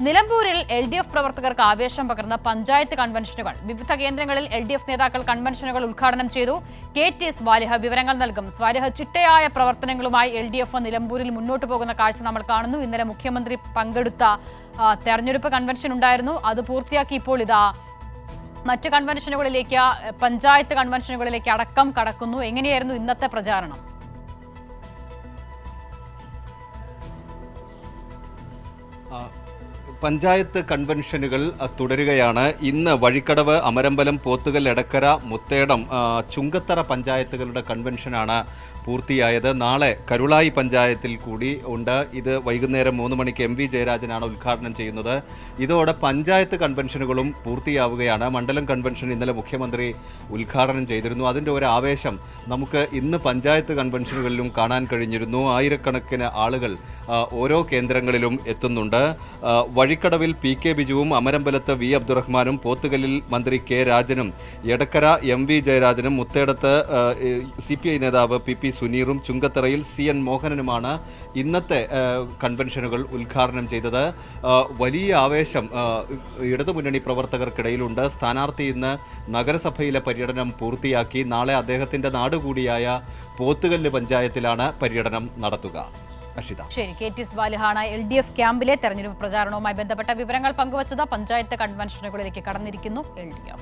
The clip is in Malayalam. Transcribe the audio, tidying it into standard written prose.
നിലമ്പൂരിൽ LDF പ്രവർത്തകർക്ക് ആവേശം പകർന്ന പഞ്ചായത്ത് കൺവെൻഷനുകൾ. വിവിധ കേന്ദ്രങ്ങളിൽ LDF നേതാക്കൾ കൺവെൻഷനുകൾ ഉദ്ഘാടനം ചെയ്തു. KT സ്വാലിഹ വിവരങ്ങൾ നൽകും. സ്വാലിഹ, ചിട്ടയായ പ്രവർത്തനങ്ങളുമായി LDF നിലമ്പൂരിൽ മുന്നോട്ട് പോകുന്ന കാഴ്ച നമ്മൾ കാണുന്നു. ഇന്നലെ മുഖ്യമന്ത്രി പങ്കെടുത്ത തെരഞ്ഞെടുപ്പ് കൺവെൻഷൻ ഉണ്ടായിരുന്നു. അത് പൂർത്തിയാക്കി ഇപ്പോൾ ഇതാ മറ്റ് കൺവെൻഷനുകളിലേക്ക്, പഞ്ചായത്ത് കൺവെൻഷനുകളിലേക്ക് അടക്കം കടക്കുന്നു. എങ്ങനെയായിരുന്നു ഇന്നത്തെ പ്രചാരണം? പഞ്ചായത്ത് കൺവെൻഷനുകൾ തുടരുകയാണ്. ഇന്ന് വഴിക്കടവ്, അമരമ്പലം, പോത്തുകൽ, എടക്കര, മുത്തേടം, ചുങ്കത്തറ പഞ്ചായത്തുകളുടെ കൺവെൻഷനാണ് പൂർത്തിയായത്. നാളെ കരുളായി പഞ്ചായത്തിൽ കൂടി ഉണ്ട്. ഇത് വൈകുന്നേരം 3 മണിക്ക് MV ജയരാജനാണ് ഉദ്ഘാടനം ചെയ്യുന്നത്. ഇതോടെ പഞ്ചായത്ത് കൺവെൻഷനുകളും പൂർത്തിയാവുകയാണ്. മണ്ഡലം കൺവെൻഷൻ ഇന്നലെ മുഖ്യമന്ത്രി ഉദ്ഘാടനം ചെയ്തിരുന്നു. അതിൻ്റെ ഒരു ആവേശം നമുക്ക് ഇന്ന് പഞ്ചായത്ത് കൺവെൻഷനുകളിലും കാണാൻ കഴിഞ്ഞിരുന്നു. ആയിരക്കണക്കിന് ആളുകൾ ഓരോ കേന്ദ്രങ്ങളിലും എത്തുന്നുണ്ട്. വഴിക്കടവിൽ PK ബിജുവും, അമരമ്പലത്ത് V അബ്ദുറഹ്മാനും, പോത്തുകല്ലിൽ മന്ത്രി K രാജനും, Edakkara MV ജയരാജനും, Muthedath CPI നേതാവ് PP സുനീറും, ചുങ്കത്തറയിൽ CN മോഹനനുമാണ് ഇന്നത്തെ കൺവെൻഷനുകൾ ഉദ്ഘാടനം ചെയ്തത്. വലിയ ആവേശം ഇടതുമുന്നണി പ്രവർത്തകർക്കിടയിലുണ്ട്. സ്ഥാനാർത്ഥി ഇന്ന് നഗരസഭയിലെ പര്യടനം പൂർത്തിയാക്കി. നാളെ അദ്ദേഹത്തിൻ്റെ നാടുകൂടിയായ പോത്തുകല്ല് പഞ്ചായത്തിലാണ് പര്യടനം നടത്തുക. ശരി, KT സ്വാലിഹാണ് LDF ക്യാമ്പിലെ തെരഞ്ഞെടുപ്പ് പ്രചാരണവുമായി ബന്ധപ്പെട്ട വിവരങ്ങൾ പങ്കുവച്ചത്. പഞ്ചായത്ത് കൺവെൻഷനുകളിലേക്ക് കടന്നിരിക്കുന്നു LDF.